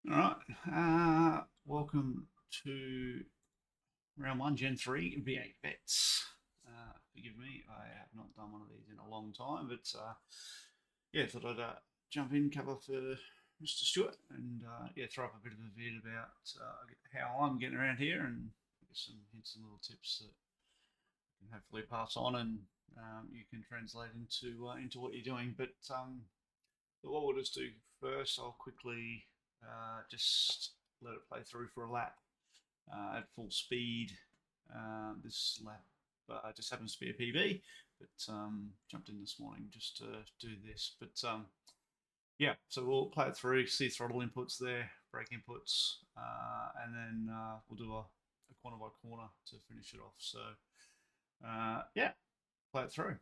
All right. Welcome to round one, Gen 3 V8 bets. Forgive me, I have not done one of these in a long time, but yeah, thought I'd jump in, cover for Mr. Stewart, and yeah, throw up a bit of a vid about how I'm getting around here and give some hints and little tips that I can hopefully pass on and you can translate into what you're doing. But what we'll just do first, I'll quickly just let it play through for a lap at full speed. This lap just happens to be a PB, but jumped in this morning just to do this. But yeah, so we'll play it through, see throttle inputs there, brake inputs, and then we'll do a corner by corner to finish it off. So yeah, play it through.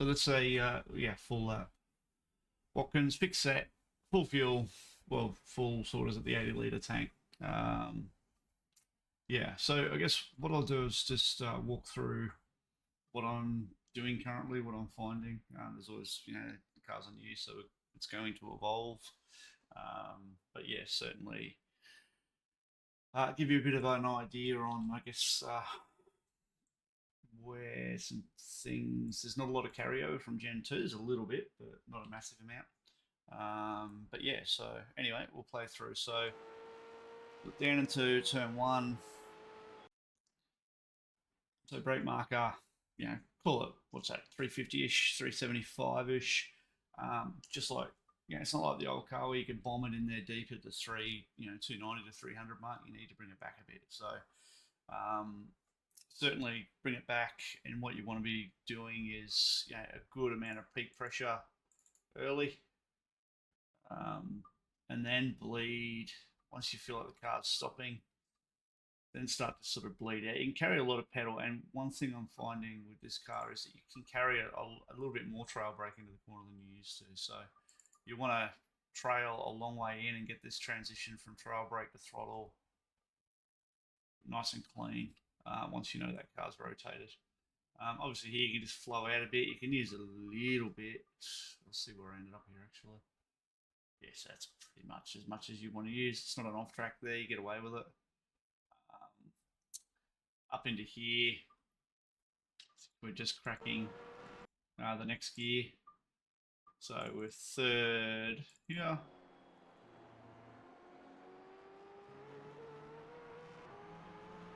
So let's say yeah, full Watkins, fixed set, full fuel, well, full sort of at the 80 litre tank. Um, yeah, so I guess what I'll do is just walk through what I'm doing currently, what I'm finding. There's always, the cars are new, so it's going to evolve. But yeah, certainly give you a bit of an idea on, I guess, where some things. There's not a lot of carryover from Gen 2. There's a little bit, but not a massive amount. But yeah, so anyway, we'll play through. So look down into turn one. So brake marker, call it, what's that, 350-ish, 375-ish. Just like, it's not like the old car where you can bomb it in there deep at the 290 to 300 mark. You need to bring it back a bit. So um, certainly bring it back. And what you want to be doing is, a good amount of peak pressure early, and then bleed once you feel like the car's stopping, then start to sort of bleed out. You can carry a lot of pedal, and one thing I'm finding with this car is that you can carry a little bit more trail brake into the corner than you used to. So you want to trail a long way in and get this transition from trail brake to throttle nice and clean once you know that car's rotated. Obviously, here you can just flow out a bit. You can use it a little bit. Let's see where I ended up here actually. Yes, that's pretty much as you want to use. It's not an off track there. You get away with it. Um, Up into here, we're just cracking the next gear. So we're third here.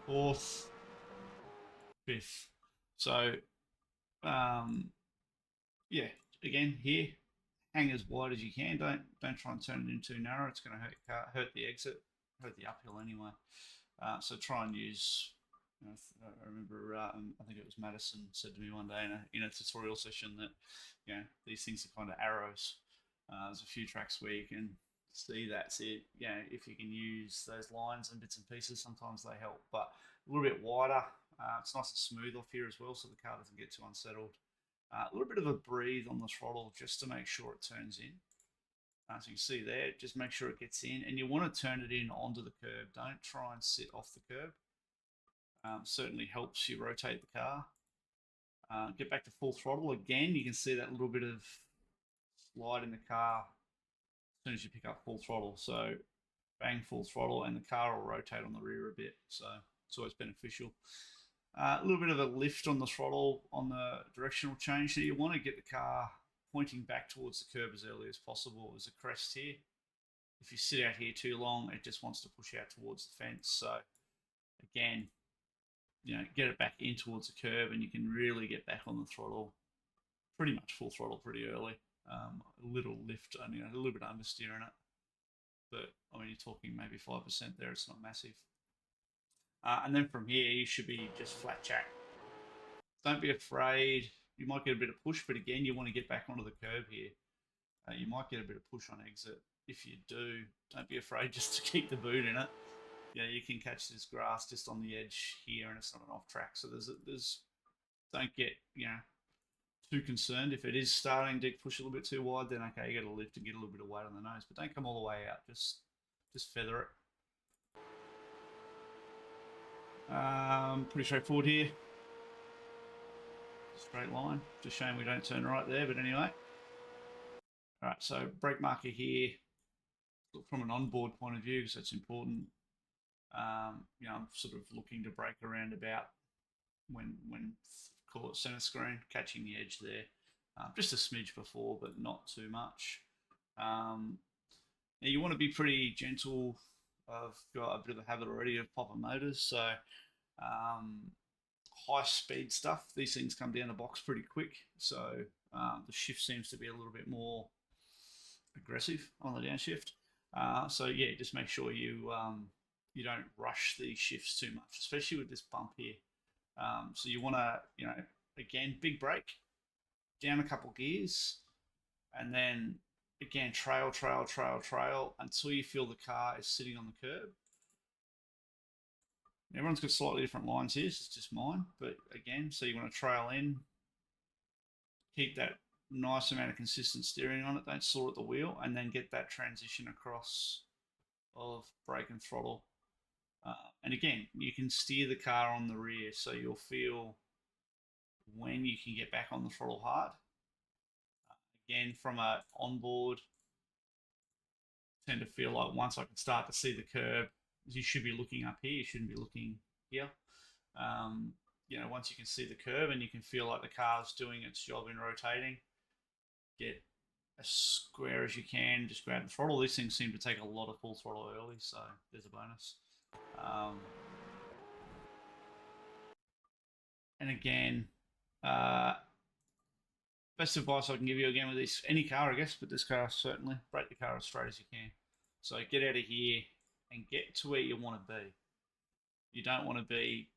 Fourth. fifth. So yeah, again here, hang as wide as you can. Don't try and turn it in too narrow. It's going to hurt the exit, hurt the uphill anyway. So try and use. You know, I remember, I think it was Madison said to me one day in a tutorial session that these things are kind of arrows. There's a few tracks where you can see that's it. If you can use those lines and bits and pieces, sometimes they help. But a little bit wider. It's nice and smooth off here as well, so the car doesn't get too unsettled. A little bit of a breathe on the throttle just to make sure it turns in. So you can see there, just make sure it gets in, and you want to turn it in onto the curb. Don't try and sit off the curb. Certainly helps you rotate the car. Get back to full throttle again. You can see that little bit of slide in the car as soon as you pick up full throttle. So bang full throttle, and the car will rotate on the rear a bit. So it's always beneficial. A little bit of a lift on the throttle on the directional change. So you want to get the car pointing back towards the curb as early as possible. There's a crest here. If you sit out here too long, it just wants to push out towards the fence. So again, get it back in towards the curb, and you can really get back on the throttle. Pretty much full throttle pretty early. A little lift, only a little bit understeer in it. But I mean, you're talking maybe 5% there. It's not massive. And then from here, you should be just flat jack. Don't be afraid. You might get a bit of push, but again, you want to get back onto the curb here. You might get a bit of push on exit. If you do, don't be afraid just to keep the boot in it. You can catch this grass just on the edge here, and it's not an off track. So there's don't get too concerned. If it is starting to push a little bit too wide, then okay, you got to lift and get a little bit of weight on the nose, but don't come all the way out. Just feather it. Pretty straightforward here. Straight line. Just a shame we don't turn right there, but anyway. All right, so brake marker here. Look from an onboard point of view, because that's important. I'm sort of looking to brake around about when call it center screen, catching the edge there. Just a smidge before, but not too much. Now you want to be pretty gentle. I've got a bit of a habit already of popping motors, so high speed stuff, these things come down the box pretty quick. So the shift seems to be a little bit more aggressive on the downshift. So yeah, just make sure you don't rush these shifts too much, especially with this bump here. So you want to, again, big brake, down a couple gears, and then again, trail until you feel the car is sitting on the curb. Everyone's got slightly different lines here. It's just mine, but again, so you want to trail in, keep that nice amount of consistent steering on it. Don't saw at the wheel, and then get that transition across of brake and throttle. And again, you can steer the car on the rear, so you'll feel when you can get back on the throttle hard. Again, from a onboard, tend to feel like once I can start to see the curb, you should be looking up here. You shouldn't be looking here. Once you can see the curb and you can feel like the car's doing its job in rotating, get as square as you can. Just grab the throttle. These things seem to take a lot of full throttle early, so there's a bonus. And again, best advice I can give you again with this, any car, I guess, but this car certainly, brake the car as straight as you can. So get out of here and get to where you want to be. You don't want to be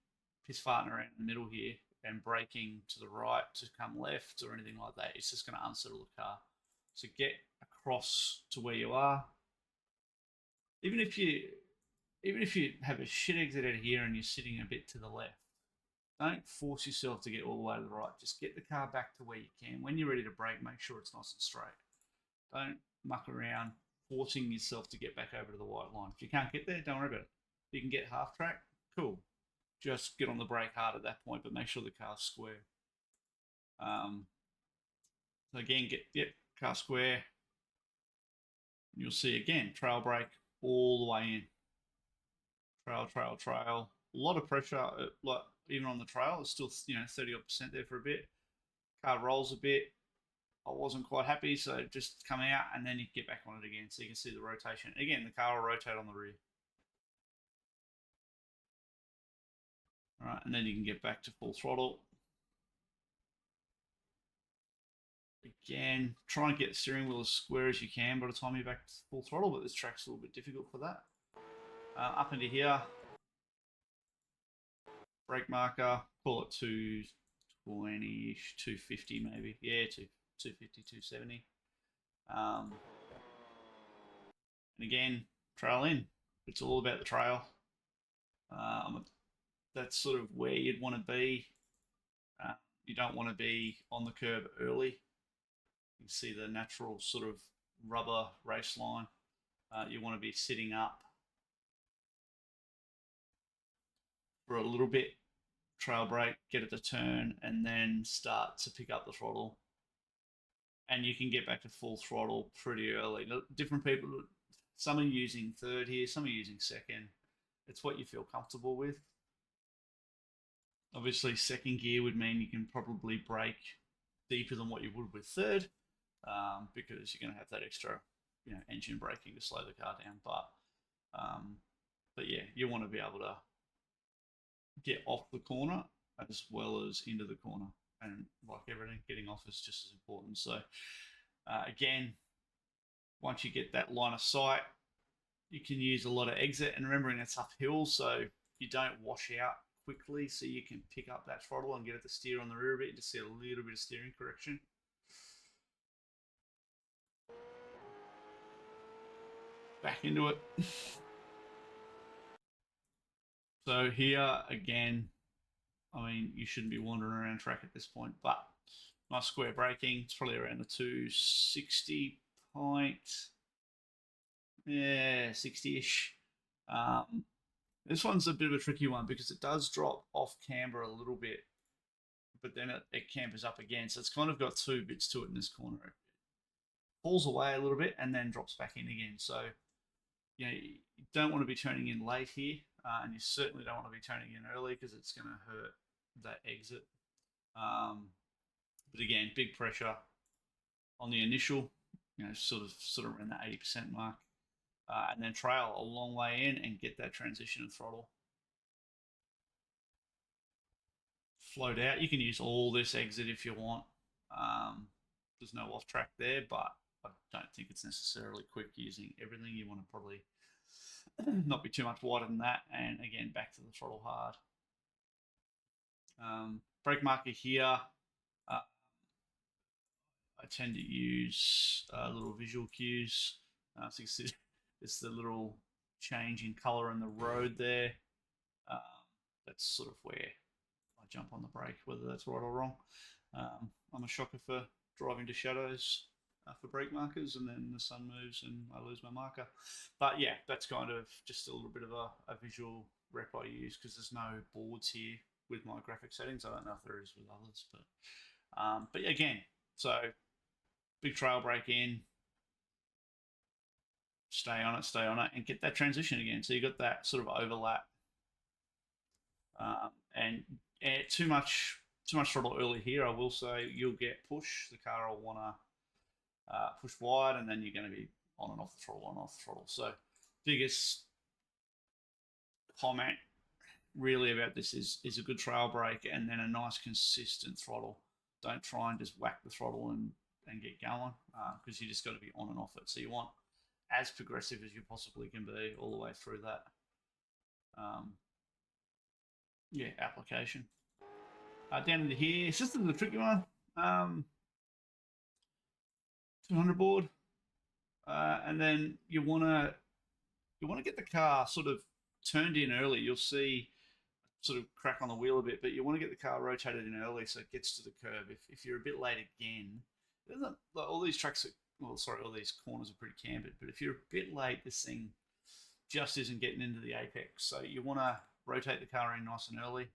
piss farting around in the middle here and braking to the right to come left or anything like that. It's just going to unsettle the car. So get across to where you are. Even if you have a shit exit out of here and you're sitting a bit to the left, don't force yourself to get all the way to the right. Just get the car back to where you can. When you're ready to brake, make sure it's nice and straight. Don't muck around forcing yourself to get back over to the white line. If you can't get there, don't worry about it. If you can get half track, cool. Just get on the brake hard at that point, but make sure the car's square. So again, get car square. You'll see again, trail brake all the way in. Trail. A lot of pressure, like even on the trail, it's still 30% there for a bit. Car rolls a bit. I wasn't quite happy, so just come out and then you get back on it again, so you can see the rotation. Again, the car will rotate on the rear. All right, and then you can get back to full throttle. Again, try and get the steering wheel as square as you can by the time you're back to full throttle, but this track's a little bit difficult for that. Up into here, brake marker, call it 220-ish, 250 maybe. Yeah, 250, 270. And again, trail in. It's all about the trail. That's sort of where you'd want to be. You don't want to be on the curb early. You can see the natural sort of rubber race line. You want to be sitting up for a little bit, trail brake, get it to turn, and then start to pick up the throttle. And you can get back to full throttle pretty early. Different people, some are using third here, some are using second. It's what you feel comfortable with. Obviously, second gear would mean you can probably brake deeper than what you would with third, because you're going to have that extra, engine braking to slow the car down. But yeah, you want to be able to get off the corner as well as into the corner, and like everything, getting off is just as important. So again, once you get that line of sight, you can use a lot of exit, and remembering it's uphill, so you don't wash out quickly, so you can pick up that throttle and get it to steer on the rear a bit, just see a little bit of steering correction. Back into it. So here again, I mean, you shouldn't be wandering around track at this point, but nice square braking. It's probably around the 260 point. Yeah, 60-ish. This one's a bit of a tricky one because it does drop off camber a little bit, but then it campers up again. So it's kind of got two bits to it in this corner. It pulls away a little bit and then drops back in again. So, you don't want to be turning in late here, and you certainly don't want to be turning in early because it's going to hurt that exit. But again, big pressure on the initial, sort of around that 80% mark. And then trail a long way in and get that transition and throttle. Float out. You can use all this exit if you want. There's no off track there, but I don't think it's necessarily quick using everything. You want to probably not be too much wider than that. And again, back to the throttle hard. Brake marker here. I tend to use little visual cues. So you can see it's the little change in color in the road there. That's sort of where I jump on the brake, whether that's right or wrong. I'm a shocker for driving to shadows for brake markers, and then the sun moves and I lose my marker. But yeah, that's kind of just a little bit of a visual rep I use because there's no boards here with my graphic settings. I don't know if there is with others, but again, so big trail brake in, stay on it, and get that transition again. So you got that sort of overlap, and too much throttle early here. I will say you'll get push. The car will want to push wide, and then you're going to be on and off the throttle, on and off the throttle. So biggest comment really about this is a good trail brake and then a nice consistent throttle. Don't try and just whack the throttle and get going, because you just got to be on and off it. So you want as progressive as you possibly can be all the way through that application. Down into here, it's just a tricky one. 200 board, and then you want to get the car sort of turned in early. You'll see sort of crack on the wheel a bit, but you want to get the car rotated in early so it gets to the curb. If you're a bit late again, all these tracks all these corners are pretty cambered, but if you're a bit late, this thing just isn't getting into the apex. So you want to rotate the car in nice and early.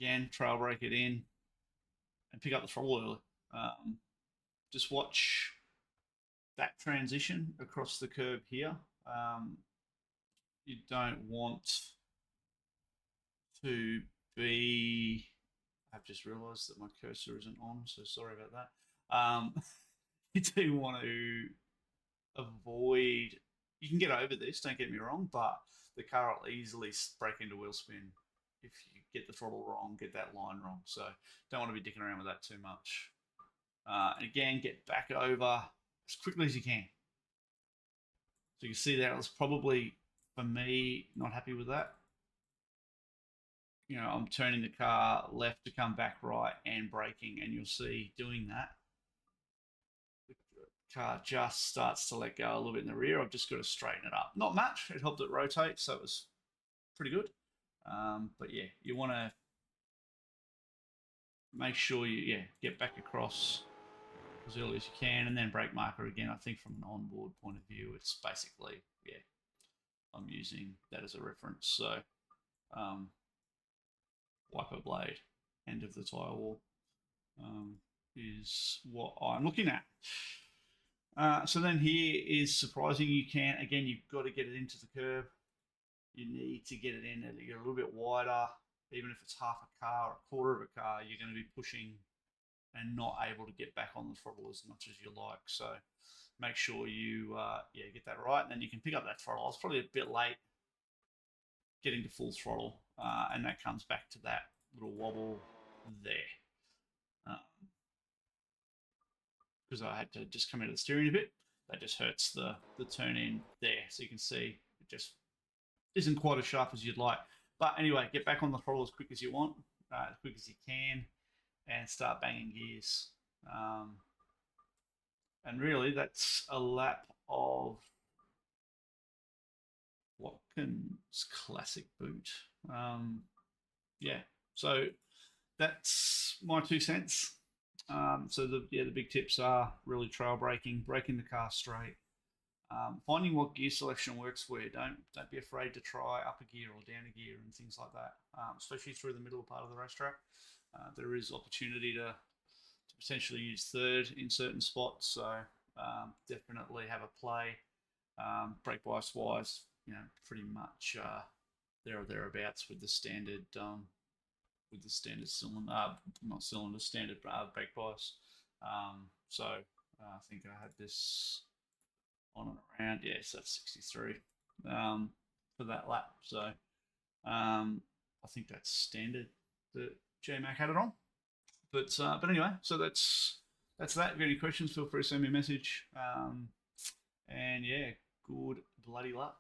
Again, trail brake it in and pick up the throttle early. Just watch that transition across the curb here. You don't want to be... I've just realised that my cursor isn't on, so sorry about that. You do want to avoid... You can get over this, don't get me wrong, but the car will easily break into wheel spin if you get the throttle wrong, get that line wrong. So don't want to be dicking around with that too much. And again, get back over as quickly as you can. So you can see that was probably, for me, not happy with that. You know, I'm turning the car left to come back right and braking, and you'll see doing that, the car just starts to let go a little bit in the rear. I've just got to straighten it up. Not much. It helped it rotate, so it was pretty good. But yeah, you want to make sure you get back across as early as you can, and then brake marker again. I think from an onboard point of view, it's basically, I'm using that as a reference. So wiper blade, end of the tyre wall, is what I'm looking at. So then here is surprising. You can, again, you've got to get it into the curb. You need to get it in and you're a little bit wider. Even if it's half a car or a quarter of a car, you're going to be pushing and not able to get back on the throttle as much as you like. So make sure you get that right, and then you can pick up that throttle. I was probably a bit late getting to full throttle, and that comes back to that little wobble there. Because I had to just come out of the steering a bit. That just hurts the turn in there. So you can see it just isn't quite as sharp as you'd like. But anyway, get back on the throttle as quick as you want, as quick as you can, and start banging gears. And really, that's a lap of Watkins Classic Boot. So that's my 2 cents. So the big tips are really trail braking, braking the car straight, finding what gear selection works for you. Don't be afraid to try up a gear or down a gear and things like that, especially through the middle part of the racetrack. There is opportunity to potentially use third in certain spots, so definitely have a play. Brake bias wise, pretty much there or thereabouts with the standard standard brake bias. So I think I had this on and around, so that's 63 for that lap. So I think that's standard that J-Mac had it on. But anyway, so that's that. If you have any questions, feel free to send me a message. And yeah, good bloody luck.